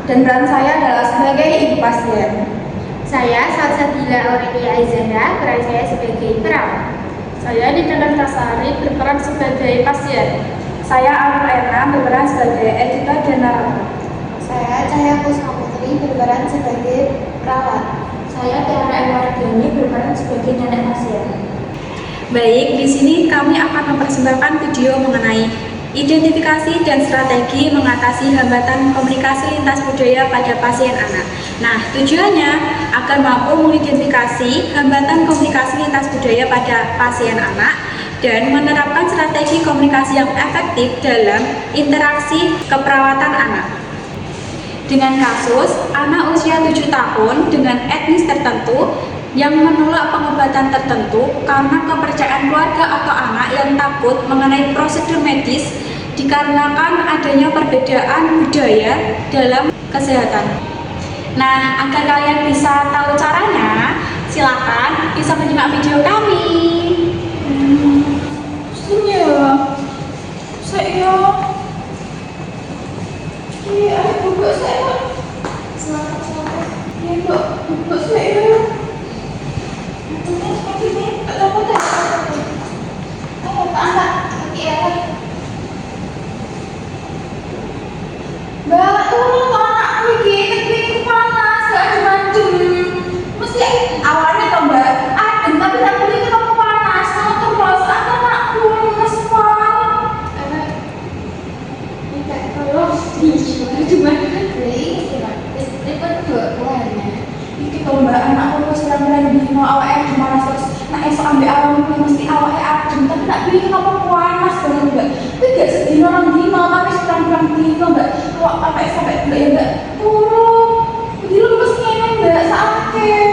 dan peran saya adalah sebagai ibu pasien. Saya Salsabila Aurelia Aizara, peran saya sebagai perawat. Saya Nida Tasari, berperan sebagai pasien. Saya Alur Erna, berperan sebagai editor dan narator. Saya Cahya Kusma Putri, berperan sebagai perawat. Saya Tiara Ewardani, berperan sebagai nenek pasien. Baik, di sini kami akan mempersembahkan video mengenai identifikasi dan strategi mengatasi hambatan komunikasi lintas budaya pada pasien anak. Nah, tujuannya agar mampu mengidentifikasi hambatan komunikasi lintas budaya pada pasien anak dan menerapkan strategi komunikasi yang efektif dalam interaksi keperawatan anak. Dengan kasus anak usia 7 tahun dengan etnis tertentu yang menolak pengobatan tertentu karena kepercayaan keluarga atau anak yang takut mengenai prosedur medis dikarenakan adanya perbedaan budaya dalam kesehatan. Nah, agar kalian bisa tahu caranya, silakan bisa menyimak video kami. Saya iya, buka saya. Selamat. Iya, buka saya. Seperti ini, apa deh? Ayo, Pak Angkat, kaki ya. Mbak, tolong kok anakku ini panas, gak ada macem. Mesti awalnya toh Mbak, adem, tapi tak boleh kamu panas. Kamu terus, anakku lemes banget. Minta tolong cuma beli repot keluarnya. Iki toh Mbak, anakku wis pirang-pirang dino awake panas terus. Nah esok ambek awakmu mesti awake adem, tapi tak pilih kenapa panas banget Mbak. Tapi gak sedino orang dino, tapi pirang-pirang dino Mbak. Kok sampai Mbak ya Mbak turun. Jadi lemes ngene Mbak, sakit.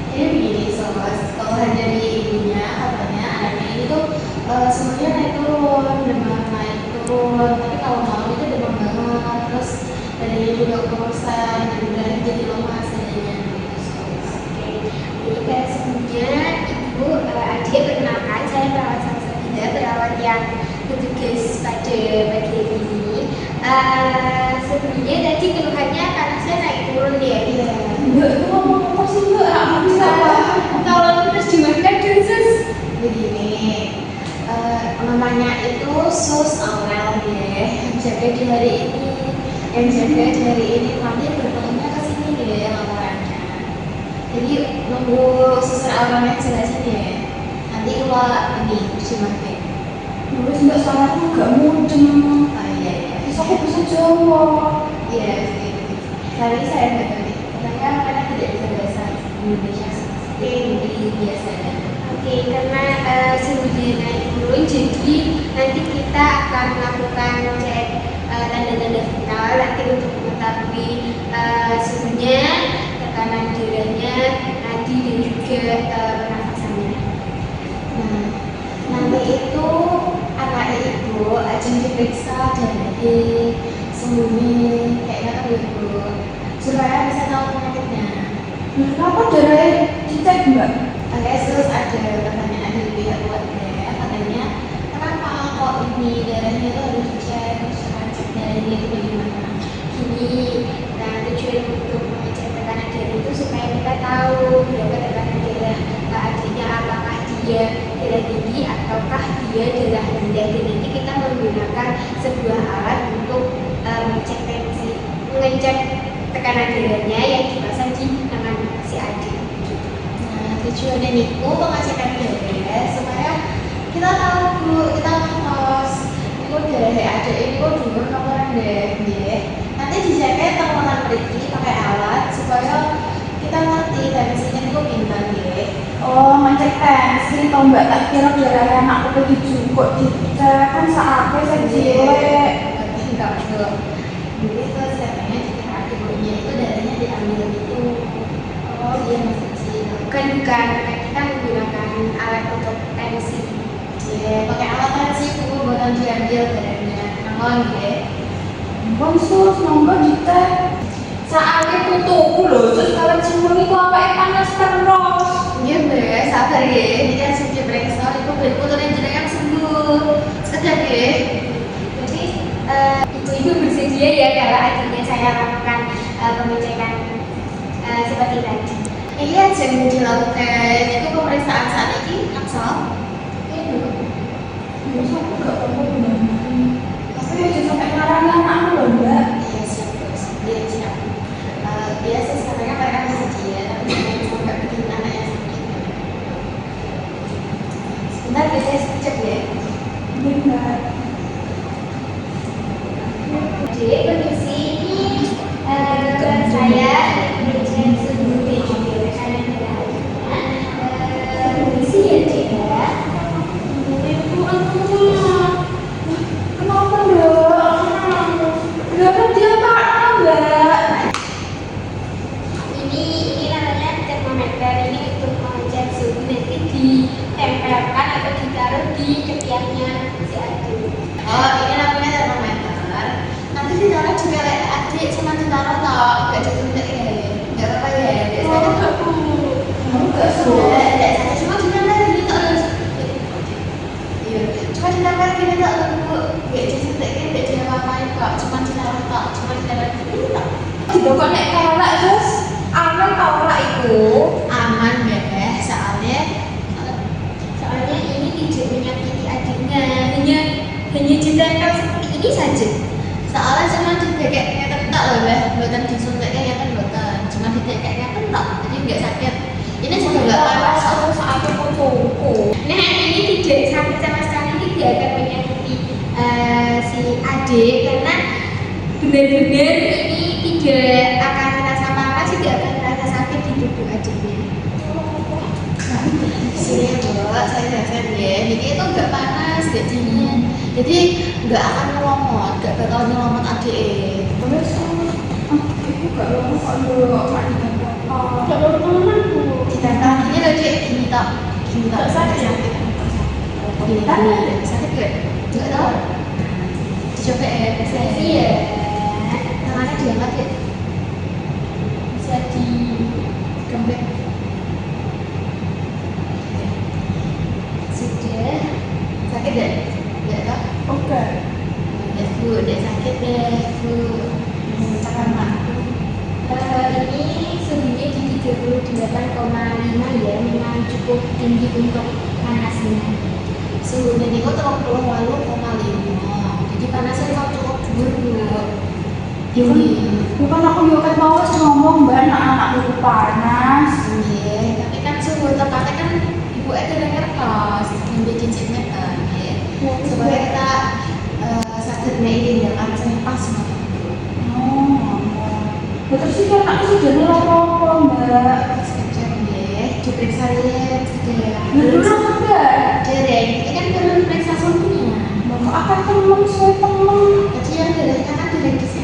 Jadi begini sobat, kalau dari ibunya katanya anaknya ini tuh semuanya naik turun, demam naik turun, tapi kalau malam itu demam banget, terus badannya juga kekurusan, jadi lemas badannya gitu sobat. Jadi sebelumnya Ibu adik perkenalkan, saya perawat Salsabila, perawat yang bertugas pada bagian ini. Sebelumnya tadi keluhannya karena saya naik turun ya. Iya. Mbak itu ngomong apa sih Mbak? Aku bisa Tolong terjemahkan dulu Sus. Begini, namanya itu sus Aurel ya, yang jaga di hari ini, nanti bertolongnya ke sini deh laporannya. Jadi nunggu suster Aurelnya jelasin ya. Nanti kalau ini terjemahkan. nulis Mbak soalnya gak mudeng. Oh iya. Terus aku bisa jawab. Iya, kali saya nggak tahu nih. Katanya karena tidak bisa bahasa Indonesia seperti biasanya. Oke, karena suhunya naik turun, jadi nanti kita akan melakukan cek tanda-tanda vital nanti untuk mengetahui suhunya, tekanan darahnya, nadi dan juga pernafasannya. Nah, nanti itu anak ibu ajeng diperiksa dari suhunya kayak apa ibu supaya bisa tahu penyakitnya. Kenapa darahnya dicek Mbak? Oke, terus ada pertanyaan dari pihak keluarga, katanya kenapa kok ini darahnya itu harus dicek, terus cek darahnya itu bagaimana? Gini, nah tujuan untuk mengecek tekanan darah itu supaya kita tahu berapa tekanan darah adiknya, apakah dia darah tinggi ataukah dia darah rendah, dan nanti kita menggunakan sebuah alat untuk mengecek tekanan darahnya yang dipasang di tangan si adik. Nah, tujuannya itu pengecekan darah supaya kita tahu bu, kita ngos itu darah ada ini kok dulu kamu rendah ya. Nanti diceknya teman pergi pakai alat supaya kita ngerti tensinya itu pintar ya. Oh, ngecek tensi toh Mbak, tak kira darahnya anakku pergi juga dicek kan saatnya saya jelek. Enggak betul. Jadi terus katanya jika ibunya itu darahnya diambil itu. Oh iya masih kecil. Bukan, kita menggunakan alat untuk tensi. Ya, pakai alat tensi itu buatan diambil darahnya. Namun ya. Bang sus, monggo dicek. Saatnya tutup loh, sus kalau cimungi kok apa panas terus. Iya mbak, sabar ya. Ini kan sudah brengsel, itu berputurin jenengan sembuh. Sekejap ya. Jadi ibu-ibu bersedia ya kalau adiknya saya lakukan pengecekan seperti tadi. Iya, jangan dilakukan. Itu pemeriksaan saat ini langsung. Terus aku gak apa-apa bener. Tapi ya jangan sampai ngarang anakku loh mbak. Iya siap terus. Iya siap. Biasa sebenarnya mereka masih dia, tapi jangan sampai bikin anaknya sakit. Sebentar, biasanya cek ya. Ini mbak. Jadi permisi, ini saya Dirjen Suhu dan juga Rekanan Negara. Permisi ya Cik ya. Kenapa mbak? Gak kan dia apa mbak? Ini namanya termometer, ini untuk mengecek suhu, nanti ditempelkan atau ditaruh di ketiaknya si adik. Oh, ini namanya termometer. Nanti ditaruh juga kayak adik, cuma ditaruh toh, gak disuntik ya. Gak apa-apa ya. Biasanya kan Kamu gak suka? Tidak sakit, cuma ditempel gini tak langsung. Iya, cuma ditempel gini tak langsung. Gak disuntiknya, gak diapa-apain kok. Cuma ditaruh tok, cuma ditempel gini tak. Dibokok nek kelak terus aman tau ora iku. Aman deh, soalnya Soalnya ini tidak menyakiti adiknya, hanya ditempel seperti ini saja. soalnya cuma didekeknya tentak loh Beh, buatan disuntiknya ya kan buatan, cuma didekeknya tentak, jadi nggak sakit. Ini juga nggak panas. Terus aku kutuku. Nah, ini tidak sakit sama sekali, tidak akan menyakiti si adik karena benar-benar ini tidak akan merasa panas, tidak akan merasa sakit di tubuh adiknya. Sini Mbak, saya jelasin ya. Jadi itu nggak panas, nggak dingin. Jadi nggak akan ngelomot, nggak bakal nyelomot adik. Terus iku gak lama kok lho gak ada apa. Gak baru temenan Bu. Ditempel gini loh Dek, gini tak, gini tak. Nggak sakit ya? Gini tak, sakit nggak? Nggak tahu. Dicoba ya, Sesi ya, tangannya diangkat ya, bisa di gembek. sudah. Sakit deh? Nggak tahu. Oke. Ya Bu, udah sakit deh Bu. Cakap mak. Ini suhunya di 38,5 ya, memang cukup tinggi untuk panasnya. Suhunya itu 38,5. Jadi panasnya kalau cukup dhuwur Bu. Tinggi. Bukan aku yo kan mau wis ngomong mbak anak-anak itu panas. Iya, tapi kan suhu tempatnya kan ibu ada ngertos yang bikin meter, ya. Supaya kita sadar nih ini yang harus pas banget. Oh. Terus sih kan aku sudah apa-apa mbak. Sekejap ya, diperiksa ya, sudah. Dulu mbak. Dereng, ini kan belum periksa suhunya. Bapak akan temen saya temen. Jadi yang derengnya kan dereng di sini.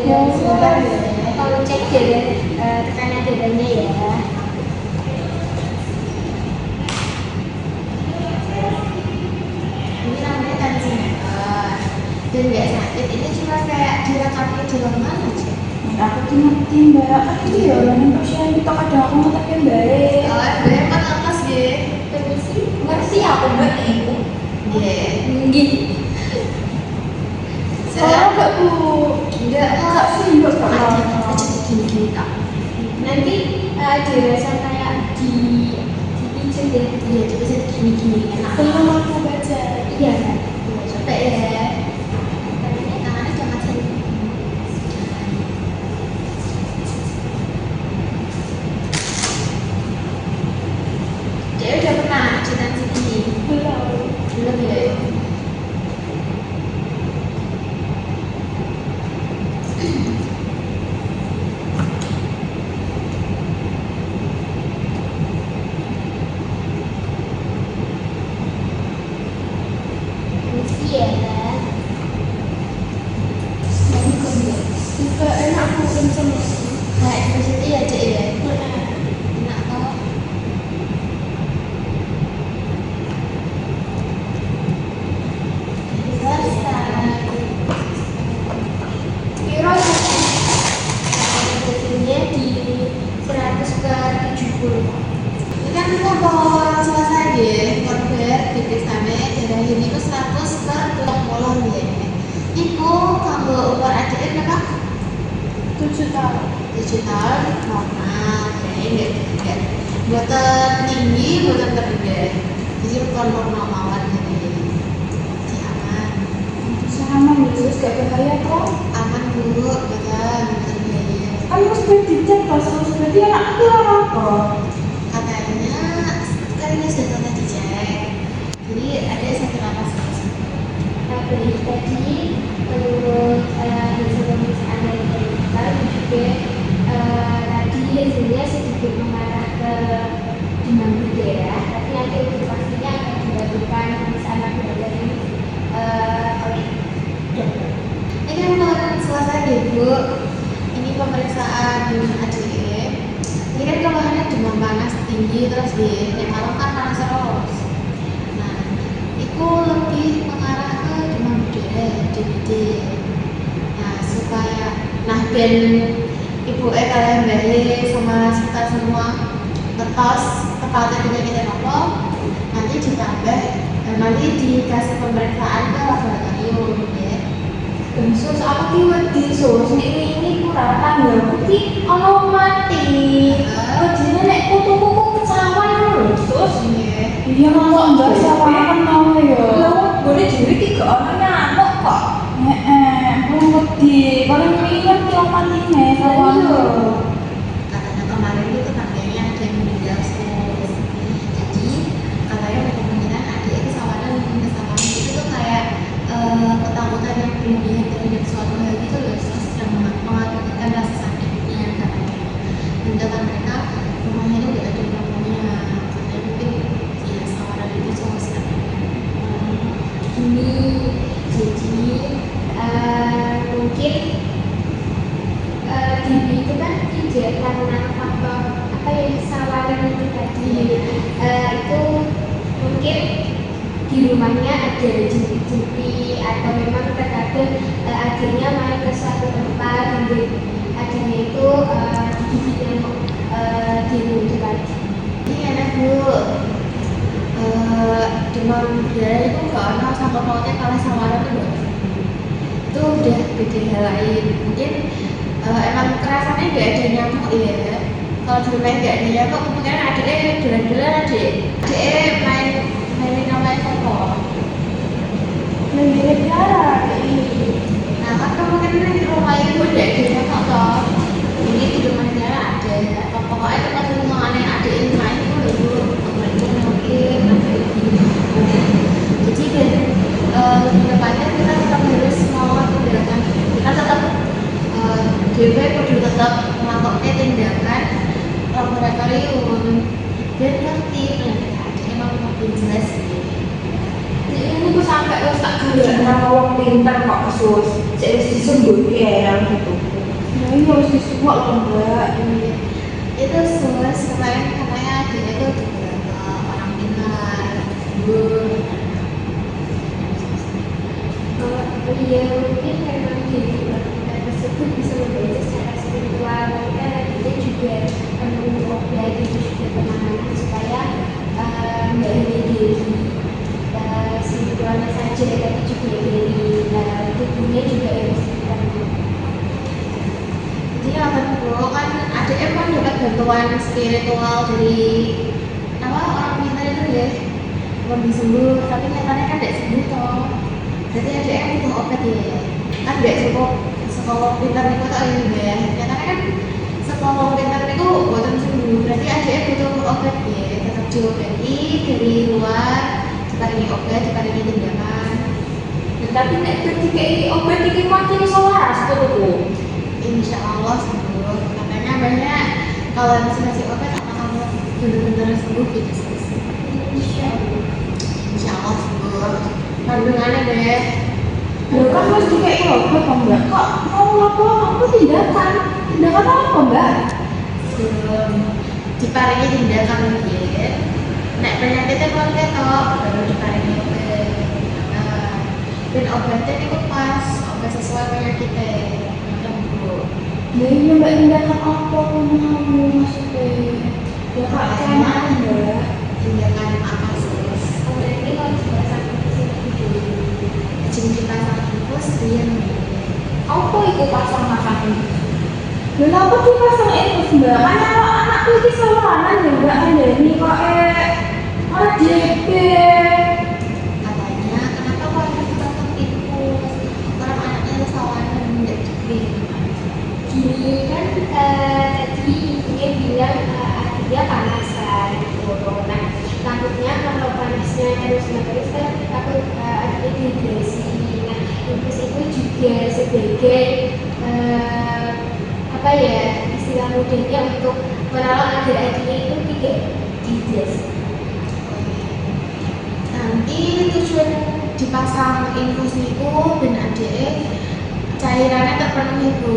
Iya, sebentar ya. Kalau cek tekanan darahnya ya. Ini namanya tensimeter dan nggak sakit. Ini cuma kayak direkamnya di lengan aja. Aku tuh ngerti mbak. Kan itu ya orang yang pasien kita kadang aku ngerti baik. Kalau gue kan atas ya. Permisi. Ngerti aku mbak ibu. Iya. Nggih. Oh enggak bu. Enggak, Enggak sih mbak gak aja lama. gini-gini tak. Nanti ada rasa kayak dipijat ya. Iya, coba saya gini-gini enak. Belum aku baca. Iya kan? Coba ya. Tangannya jangan sini. Dia udah pernah ajudan sini. Belum. Belum ya. Permisi ya. Juga enak Bu kenceng. Nah, itu ya Dek ya. Enak toh. Piro ya? Hasilnya di 100 ke 70. Ini kan kita mau selesai deh, korban di sana darah ini ke 100 ke 20 ya. Iku kalau umur adik berapa? 7 tahun. 7 tahun normal, ya enggak buatan tinggi, buatan terendah. Jadi bukan normal mawar jadi aman. Sama Yesus gak bahaya kok. Aman bu, buatan terbahaya. Kan harus dicek kasus, berarti anakku apa? Katanya sudah dicek. Jadi ada satu napas. Baik, tadi menurut hasil pemeriksaan dari kita juga tadi hasilnya sedikit mengarah ke demam berdarah, tapi nanti untuk pastinya akan dilakukan pemeriksaan laboratorium oleh dokter. Ini kan kemarin selesai deh bu. Ini pemeriksaan ADE. Ini kan keluhannya demam panas tinggi terus di yang malam kan panas terus. Nah, itu lebih mengarah ke demam berdarah DBD. Nah, supaya ben ibu kalian bayi sama sekitar semua ngetos tepatnya penyakitnya apa, nanti ditambah nanti dikasih pemeriksaan ke laboratorium ya. Sus, aku ki wedi sus, ini kurang tanggal putih ono mati. Wedinya nek kuku kecawan lho sus. Iya mau mbak siapa kan mau ya. Lah boleh dhewe ki gak ono nyamuk kok. Belum wedi, paling ingat ki matine sawan. Katanya kemarin itu tetangganya ada yang meninggal sus. Jadi katanya ada kemungkinan adik kesawanan itu tuh kayak ketakutan yang berlebihan terhadap suatu hal gitu loh, sus, yang mengakibatkan rasa sakitnya katanya. Dan kata mereka rumahnya itu tidak ada namanya, katanya mungkin ya sawaran itu sus katanya. Ini jadi mungkin diri itu kan tidak karena faktor apa ya sawaran itu tadi itu mungkin di rumahnya ada jepit-jepit atau memang terkadang adiknya main ke suatu tempat dan adiknya itu digigit nyamuk di rumah tadi. Ini enak bu, demam berdarah itu gak ada sangkut pautnya kalau sawaran itu itu udah beda hal lain. Mungkin emang kerasannya gak ada nyamuk ya. Kalau di rumah gak ada nyamuk kemungkinan adiknya dolan-dolan adiknya mainin namanya apa? Main biara ini. Nah kan kemungkinan di rumah itu udah ada nyamuk toh. Ini di rumahnya ada. Pokoknya kita semua aneh adiknya main itu dulu. Jadi dan kedepannya kita tetap harus mau tindakan, kita tetap DP perlu tetap melakukan tindakan laboratorium dan ngerti penyakit adiknya makin jelas. Ini tuh sampai wes tak gelek nama wong pinter kok sus. Cek wis disembunyi ya gitu. Nah ini harus disuwak loh mbak. Itu sus kemarin katanya adiknya itu beberapa orang pintar, Iya mungkin karena diri kita tersebut bisa membaca secara spiritual, maka kita juga menunggu obat itu juga penanganan supaya nggak hanya diri spiritualnya saja, tapi juga dari tubuhnya juga harus ditangani. Jadi apa bro kan adiknya kan dapat bantuan spiritual dari orang pintar itu ya, belum sembuh, tapi nyatanya kan tidak sembuh toh. Jadi adiknya butuh obat ya, kan tidak cukup sekolah pintar itu tak ini ya. Nyatanya kan sekolah pintar itu buatan sembuh, berarti adiknya butuh obat ya, tetap diobati dari luar, diparingi obat, diparingi tindakan. Tapi nek dikei obat iki mati iso waras tuh. Insya Allah sembuh. Katanya banyak kalau masih obat apa kamu benar-benar sembuh gitu sih. Insya Allah sembuh. Kandungannya deh. Loh kan harus dikei obat kok mbak. Kok mau apa tindakan? Tindakan apa mbak? Diparingi tindakan mungkin. Nek penyakitnya kalau ketok baru diparingi obat. Dan obatnya itu pas, obat sesuai penyakitnya. Ya iya mbak tindakan apa kamu maksudnya? Ya kak kelamaan mbak. Tindakan apa sus? Berarti kalau sudah sampai ke sini dulu. Jadi dipasang infus dia Apa itu pasang-pasang ini? Lha apa dipasang infus mbak? Anakku iki sawanan ya mbak Andani kok malah DP. Katanya kenapa kok harus dipasang infus? Orang anaknya sawanan nggak dibeli. Gini kan tadi ibunya bilang dia panasan gitu. Nah takutnya kalau panasnya terus menerus kan takut adiknya dehidrasi. Nah infus itu juga sebagai apa ya istilah mudahnya untuk merawat adik-adiknya itu tidak dehidrasi. Nanti tujuan dipasang infus itu ben adek cairannya terpenuhi bu.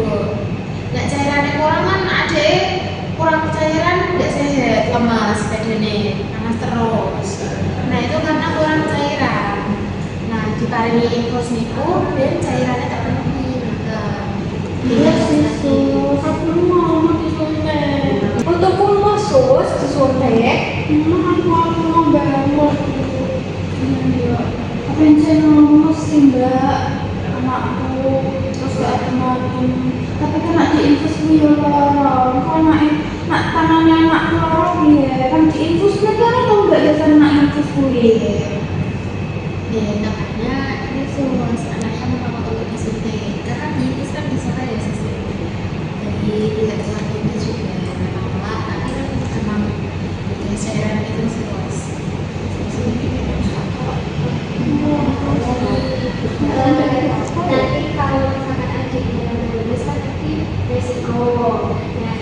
Nek cairannya kurang kan adek kurang cairan nggak sehat, lemas badannya, panas terus. Nah itu karena kurang cairan. Nah diparingi infus niku dan cairannya terpenuhi. Iya sih sus, aku mau disuntik. Untukku mau sus disuntik. Aku mau banget. Iya. Apa yang saya mau sih mbak? Anakku terus gak ada makan. Tapi kan nak diinfus nih ya lorong. Kok nak tangannya anak lorong ya? Kan diinfus nih kan tau gak biasa nak infus gue. Ya makanya ini semua anaknya memang untuk disuntik. Karena diinfus kan bisa ya sesuai dari pihak keluarganya juga menolak. Tapi kan memang ya cairan itu seluas. Nanti kalau misalkan adiknya lulus kan nanti resiko. Nah,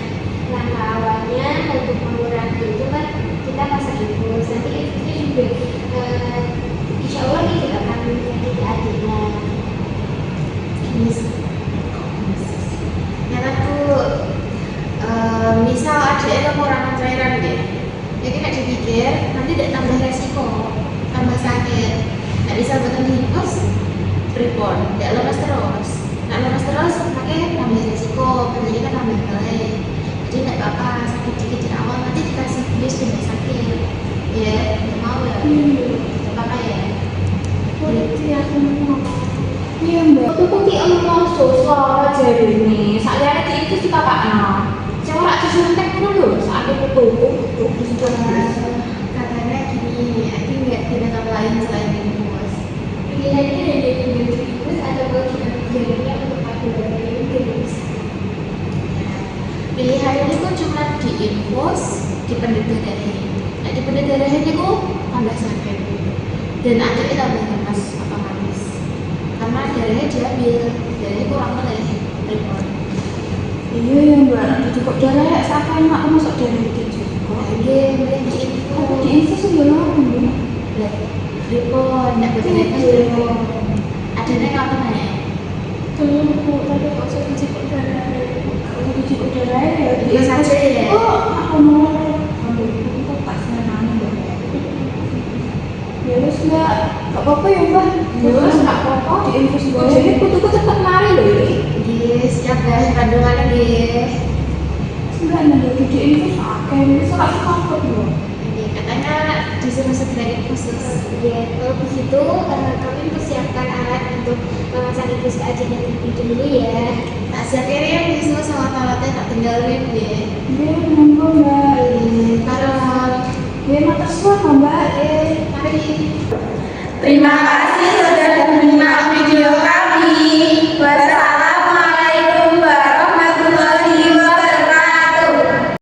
langkah awalnya untuk mengurangi itu kan kita pasang infus. Nanti infusnya juga insya Allah tidak akan menyakiti adiknya. Nyata tuh misal adiknya kekurangan cairan deh. Ya kita dipikir nanti tidak tambah resiko, tambah sakit. Nah bisa buatan diinfus pripon, tidak lemas terus. Nah lemas terus pakai tambah resiko, berarti kan tambah baik. Jadi tidak apa-apa sakit dikit di awal nanti dikasih bius tidak sakit. Ya, tidak mau ya. Tidak apa-apa ya. Berarti aku mau. Iya mbak. Aku kunti emoh sus lara jadi ini. Saya diinfus di kakaknya. Saya ora disuntik dulu. Saat itu tuh disuntik. Katanya gini, nanti nggak tindakan lain selain infus. Pilihannya ada dari infus atau bagian jarinya untuk payudara ini tidak bisa. Pilihan ini kok cuma diinfus, dipendam darahnya. Nah dipendam darahnya kok tambah sakit dan akhirnya tambah lemas otomatis karena darahnya diambil, darahnya kurang oleh repot. Iya ya mbak. Cukup darah ya. Siapa yang aku masuk darah itu juga. Lagi mending Aku diinfus. diinfus ya lah. Repot, nggak betul repot. Adanya kapan ya? Belum bu, tadi kok saya cukup darah. Kalau cukup darah ya. Diinfus aja ya. Oh aku mau. Aduh, itu tasnya nanya. Ya wis mbak. Gak apa-apa ya mbak. Ya wis gak apa-apa. Diinfus gue. Jadi kutuku cepet lari loh ini. Siap guys, kandungannya deh. Enggak nih, diinfus akeh. Ini salah comfort loh. Jadi katanya disuruh segera khusus. Ya, kalau begitu kami persiapkan alat untuk memasang infus ke adiknya terlebih dulu ya. Tak siap ya, besok sama alatnya tak tinggalin deh. Iya, monggo mbak. Kalau Ya, makasih mbak. mari. Terima kasih